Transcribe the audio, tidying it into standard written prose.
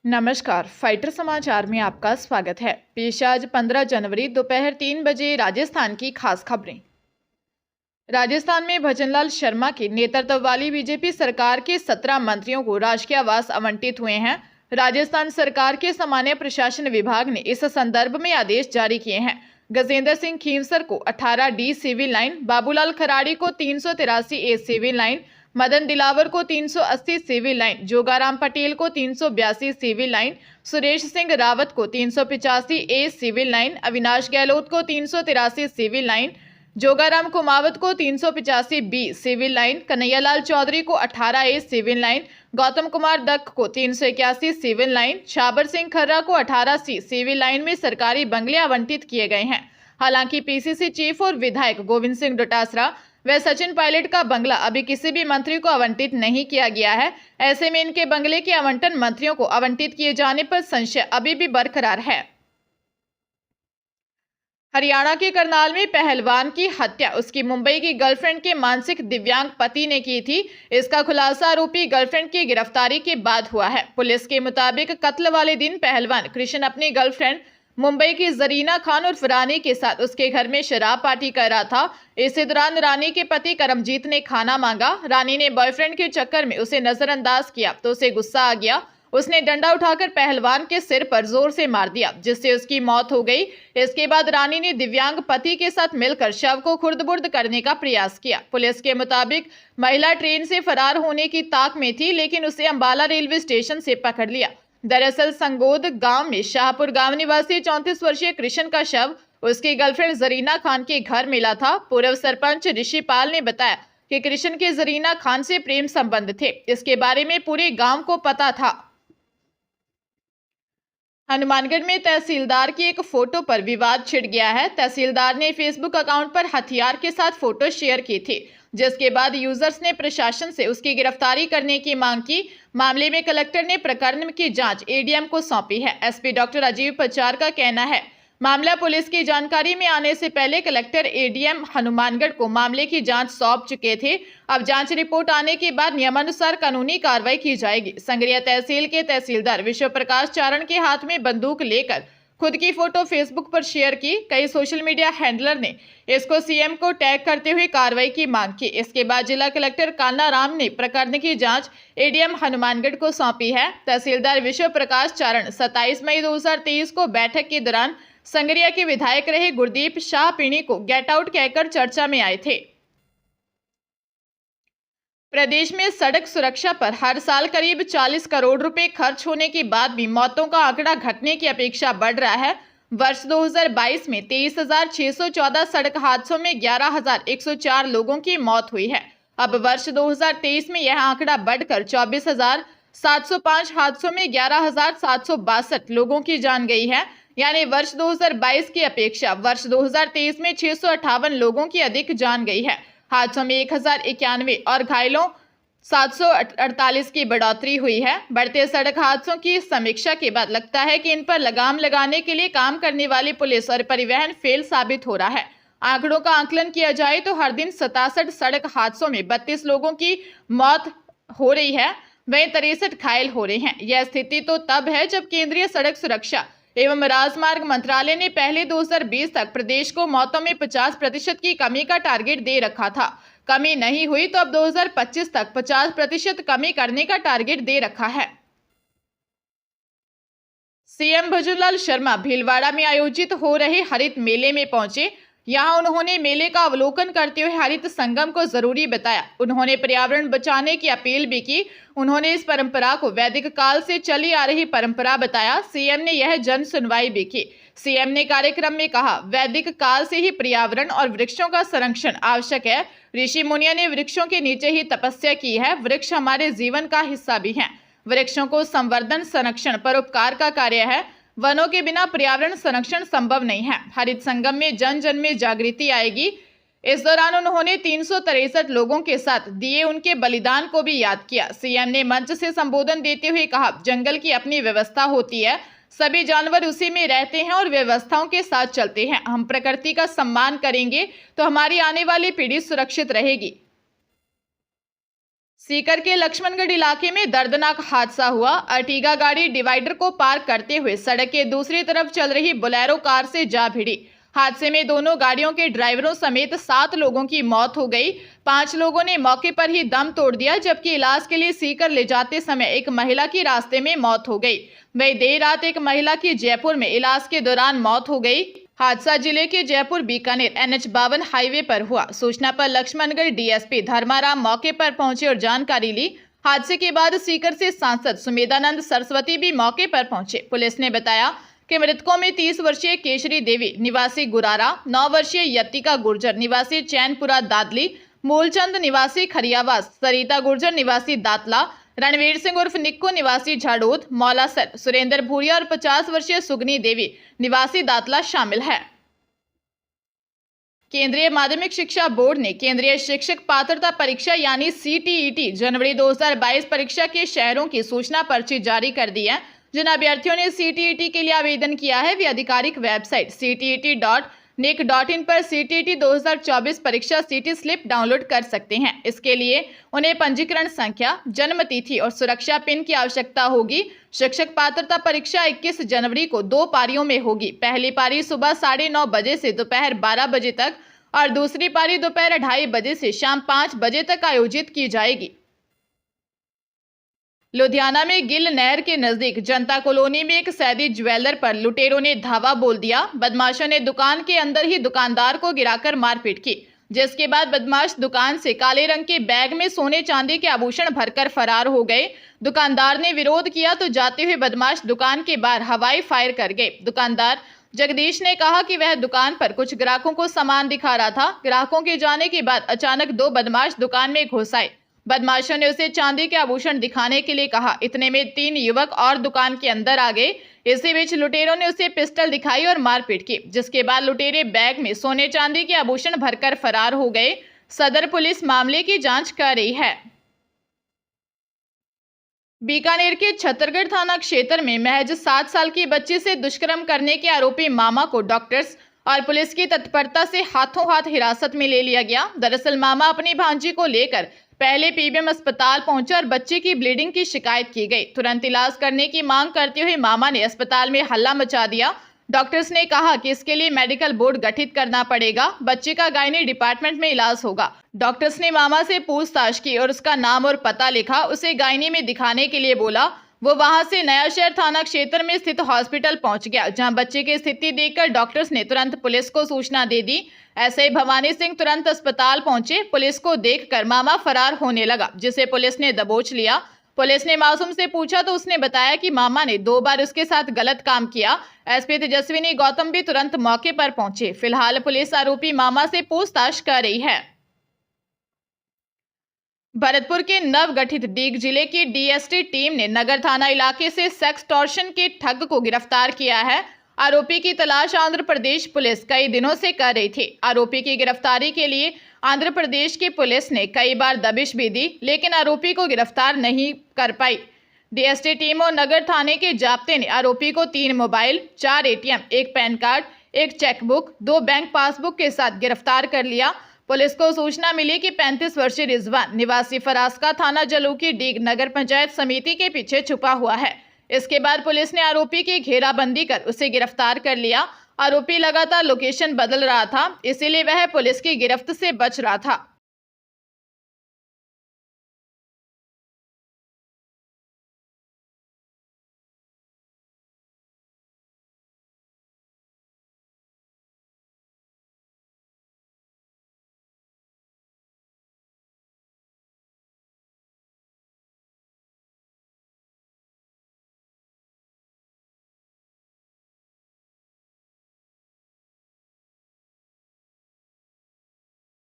नमस्कार, फाइटर समाचार में आपका स्वागत है। पेश आज 15 जनवरी दोपहर 3 बजे राजस्थान की खास खबरें। राजस्थान में भजनलाल शर्मा के नेतृत्व वाली बीजेपी सरकार के 17 मंत्रियों को राजकीय आवास आवंटित हुए हैं। राजस्थान सरकार के सामान्य प्रशासन विभाग ने इस संदर्भ में आदेश जारी किए हैं। गजेंद्र सिंह खींवसर को 18D civil line, Babulal Kharadi को 383A civil line, Madan Dilawar को 380 सिविल लाइन, जोगाराम पटेल को 382 सिविल लाइन, सुरेश सिंह रावत को 385A civil line, Avinash Gehlot को 383 सिविल लाइन, जोगाराम कुमावत को 385B civil line, Kanhaiyalal Chaudhary को 18A civil line, Gautam Kumar Dutt को 381 सिविल लाइन, छाबर सिंह खर्रा को 18C सिविल लाइन में सरकारी बंगले आवंटित किए गए हैं। हालांकि पीसीसी चीफ और विधायक गोविंद सिंह डोटासरा व सचिन पायलट का बंगला अभी किसी भी मंत्री को आवंटित नहीं किया गया है। ऐसे में इनके बंगले के आवंटन मंत्रियों को आवंटित किए जाने पर संशय अभी भी बरकरार है। हरियाणा के करनाल में पहलवान की हत्या उसकी मुंबई की गर्लफ्रेंड के मानसिक दिव्यांग पति ने की थी। इसका खुलासा आरोपी गर्लफ्रेंड की गिरफ्तारी के बाद हुआ है। पुलिस के मुताबिक कत्ल वाले दिन पहलवान कृष्ण अपनी गर्लफ्रेंड मुंबई की जरीना खान और रानी के साथ उसके घर में शराब पार्टी कर रहा था। इसी दौरान रानी के पति करमजीत ने खाना मांगा। रानी ने बॉयफ्रेंड के चक्कर में उसे नजरअंदाज किया तो उसे गुस्सा आ गया। उसने डंडा उठाकर पहलवान के सिर पर जोर से मार दिया, जिससे उसकी मौत हो गई। इसके बाद रानी ने दिव्यांग पति के साथ मिलकर शव को खुर्द-बुर्द करने का प्रयास किया। पुलिस के मुताबिक महिला ट्रेन से फरार होने की ताक में थी, लेकिन उसे अंबाला रेलवे स्टेशन से पकड़ लिया। दरअसल संगोद गांव में शाहपुर गांव निवासी 34 वर्षीय कृष्ण का शव उसकी गर्लफ्रेंड जरीना खान के घर मिला था। पूर्व सरपंच ऋषि पाल ने बताया कि कृष्ण के जरीना खान से प्रेम संबंध थे। इसके बारे में पूरे गांव को पता था। हनुमानगढ़ में तहसीलदार की एक फोटो पर विवाद छिड़ गया है। तहसीलदार ने फेसबुक अकाउंट पर हथियार के साथ फोटो शेयर की थी, जिसके बाद यूजर्स ने प्रशासन से उसकी गिरफ्तारी करने की मांग की। मामले में कलेक्टर ने प्रकरण की जांच एडीएम को सौंपी है। एसपी डॉक्टर अजीब पचार का कहना है, मामला पुलिस की जानकारी में आने से पहले कलेक्टर एडीएम हनुमानगढ़ को मामले की जांच सौंप चुके थे। अब जांच रिपोर्ट आने के बाद नियमानुसार कानूनी कार्रवाई की जाएगी। संगरिया तहसील के तहसीलदार विश्व प्रकाश चारण के हाथ में बंदूक लेकर खुद की फोटो फेसबुक पर शेयर की। कई सोशल मीडिया हैंडलर ने इसको सीएम को टैग करते हुए कार्रवाई की मांग की। इसके बाद जिला कलेक्टर कान्ना राम ने प्रकरण की जांच एडीएम हनुमानगढ़ को सौंपी है। तहसीलदार विश्व प्रकाश चारण 27 मई 2023 को बैठक के दौरान संगरिया के विधायक रहे गुरदीप शाह पीणी को गेट आउट कहकर चर्चा में आए थे। प्रदेश में सड़क सुरक्षा पर हर साल करीब 40 करोड़ रुपए खर्च होने के बाद भी मौतों का आंकड़ा घटने की अपेक्षा बढ़ रहा है। वर्ष 2022 में 23,614 सड़क हादसों में 11,104 लोगों की मौत हुई है। अब वर्ष 2023 में यह आंकड़ा बढ़कर 24,705 हादसों में 11,762 लोगों की जान गई है। यानी वर्ष 2022 की अपेक्षा वर्ष 2023 में 658 लोगों की अधिक जान गई है। हादसों में 1,091 और घायलों 748 की बढ़ोतरी हुई है। बढ़ते सड़क हादसों की समीक्षा के बाद लगता है कि इन पर लगाम लगाने के लिए काम करने वाली पुलिस और परिवहन फेल साबित हो रहा है। आंकड़ों का आकलन किया जाए तो हर दिन 67 सड़क हादसों में 32 लोगों की मौत हो रही है, वहीं 63 घायल हो रहे हैं। यह स्थिति तो तब है जब केंद्रीय सड़क सुरक्षा एवं राजमार्ग मंत्रालय ने पहले 2020 तक प्रदेश को मौतों में 50% की कमी का टारगेट दे रखा था। कमी नहीं हुई तो अब 2025 तक 50% कमी करने का टारगेट दे रखा है। सीएम भजनलाल शर्मा भीलवाड़ा में आयोजित हो रहे हरित मेले में पहुंचे। यहां उन्होंने मेले का अवलोकन करते हुए हरित संगम को जरूरी बताया। उन्होंने पर्यावरण बचाने की अपील भी की। उन्होंने इस परंपरा को वैदिक काल से चली आ रही परंपरा बताया। सीएम ने यह जन सुनवाई भी की। सीएम ने कार्यक्रम में कहा, वैदिक काल से ही पर्यावरण और वृक्षों का संरक्षण आवश्यक है। ऋषि मुनियों ने वृक्षों के नीचे ही तपस्या की है। वृक्ष हमारे जीवन का हिस्सा भी हैं। वृक्षों को संवर्धन, संरक्षण, परोपकार का कार्य है। वनों के बिना पर्यावरण संरक्षण संभव नहीं है। हरित संगम में जन जन में जागृति आएगी। इस दौरान उन्होंने 363 लोगों के साथ दिए उनके बलिदान को भी याद किया। सीएम ने मंच से संबोधन देते हुए कहा, जंगल की अपनी व्यवस्था होती है, सभी जानवर उसी में रहते हैं और व्यवस्थाओं के साथ चलते हैं। हम प्रकृति का सम्मान करेंगे तो हमारी आने वाली पीढ़ी सुरक्षित रहेगी। सीकर के लक्ष्मणगढ़ इलाके में दर्दनाक हादसा हुआ। अर्टिगा गाड़ी डिवाइडर को पार करते हुए सड़क के दूसरी तरफ चल रही बोलेरो कार से जा भिड़ी। हादसे में दोनों गाड़ियों के ड्राइवरों समेत 7 लोगों की मौत हो गई। 5 लोगों ने मौके पर ही दम तोड़ दिया, जबकि इलाज के लिए सीकर ले जाते समय एक महिला की रास्ते में मौत हो गई। वहीं देर रात एक महिला की जयपुर में इलाज के दौरान मौत हो गई। हादसा जिले के जयपुर बीकानेर NH-52 हाईवे पर हुआ। सूचना पर लक्ष्मणगढ़ DSP धर्माराम मौके पर पहुंचे और जानकारी ली। हादसे के बाद सीकर से सांसद सुमेधानंद सरस्वती भी मौके पर पहुंचे। पुलिस ने बताया कि मृतकों में 30 वर्षीय केशरी देवी निवासी गुरारा, 9 वर्षीय यतिका गुर्जर निवासी चैनपुरा दादली, मूलचंद निवासी खरियावास, सरिता गुर्जर निवासी दातला, रणवीर सिंह उर्फ निक्कू निवासी झाड़ोद, मौलासर, सुरेंद्र भूरिया और 50 वर्षीय सुगनी देवी निवासी दातला शामिल है। केंद्रीय माध्यमिक शिक्षा बोर्ड ने केंद्रीय शिक्षक पात्रता परीक्षा यानी CTET जनवरी 2022 परीक्षा के शहरों की सूचना पर्ची जारी कर दी है। जिन अभ्यर्थियों ने CTET के लिए आवेदन किया है वे आधिकारिक वेबसाइट ctet.nic.in पर CTET 2024 परीक्षा सीटी स्लिप डाउनलोड कर सकते हैं। इसके लिए उन्हें पंजीकरण संख्या, जन्म तिथि और सुरक्षा पिन की आवश्यकता होगी। शिक्षक पात्रता परीक्षा 21 जनवरी को 2 पारियों में होगी। पहली पारी सुबह 9:30 बजे से दोपहर 12 बजे तक और दूसरी पारी दोपहर 2:30 बजे से शाम 5 बजे तक आयोजित की जाएगी। लुधियाना में गिल नहर के नजदीक जनता कॉलोनी में एक सैदी ज्वेलर पर लुटेरों ने धावा बोल दिया। बदमाशों ने दुकान के अंदर ही दुकानदार को गिराकर मारपीट की, जिसके बाद बदमाश दुकान से काले रंग के बैग में सोने चांदी के आभूषण भरकर फरार हो गए। दुकानदार ने विरोध किया तो जाते हुए बदमाश दुकान के बाहर हवाई फायर कर गए। दुकानदार जगदीश ने कहा कि वह दुकान पर कुछ ग्राहकों को सामान दिखा रहा था। ग्राहकों के जाने के बाद अचानक 2 बदमाश दुकान में घुस आए। बदमाशों ने उसे चांदी के आभूषण दिखाने के लिए कहा। इतने में 3 युवक और दुकान के अंदर आ गए। इसी बीच लुटेरों ने उसे पिस्टल दिखाई और मारपीट की, जिसके बाद लुटेरे बैग में सोने चांदी के आभूषण भरकर फरार हो गए। सदर पुलिस मामले की जांच कर रही है। बीकानेर के छतरगढ़ थाना क्षेत्र में महज 7 साल की बच्ची से दुष्कर्म करने के आरोपी मामा को डॉक्टर्स और पुलिस की तत्परता से हाथों हाथ हिरासत में ले लिया गया। दरअसल मामा अपनी भांजी को लेकर पहले PBM अस्पताल पहुंचा और बच्चे की ब्लीडिंग की शिकायत की गई। तुरंत इलाज करने की मांग करते हुए मामा ने अस्पताल में हल्ला मचा दिया। डॉक्टर्स ने कहा कि इसके लिए मेडिकल बोर्ड गठित करना पड़ेगा। बच्चे का गायनी डिपार्टमेंट में इलाज होगा। डॉक्टर्स ने मामा से पूछताछ की और उसका नाम और पता लिखा। उसे गायनी में दिखाने के लिए बोला। वो वहां से नया शहर थाना क्षेत्र में स्थित हॉस्पिटल पहुंच गया, जहां बच्चे की स्थिति देखकर डॉक्टर्स ने तुरंत पुलिस को सूचना दे दी। ऐसे ही भवानी सिंह तुरंत अस्पताल पहुंचे। पुलिस को देखकर मामा फरार होने लगा, जिसे पुलिस ने दबोच लिया। पुलिस ने मासूम से पूछा तो उसने बताया कि मामा ने 2 बार उसके साथ गलत काम किया। SP तेजस्विनी गौतम भी तुरंत मौके पर पहुंचे। फिलहाल पुलिस आरोपी मामा से पूछताछ कर रही है। भरतपुर के नवगठित डीग जिले की DST टीम ने नगर थाना इलाके से सेक्सटॉर्शन के ठग को गिरफ्तार किया है। आरोपी की तलाश आंध्र प्रदेश पुलिस कई दिनों से कर रही थी। आरोपी की गिरफ्तारी के लिए आंध्र प्रदेश की पुलिस ने कई बार दबिश भी दी, लेकिन आरोपी को गिरफ्तार नहीं कर पाई। DST टीम और नगर थाने के जाब्ते ने आरोपी को 3 mobile, 4 ATM, 1 pan card, 1 chequebook, 2 bank passbook के साथ गिरफ्तार कर लिया। पुलिस को सूचना मिली कि 35 वर्षीय रिजवान निवासी फरास्का थाना जलूकी डीग नगर पंचायत समिति के पीछे छुपा हुआ है। इसके बाद पुलिस ने आरोपी की घेराबंदी कर उसे गिरफ्तार कर लिया। आरोपी लगातार लोकेशन बदल रहा था, इसीलिए वह पुलिस की गिरफ्त से बच रहा था।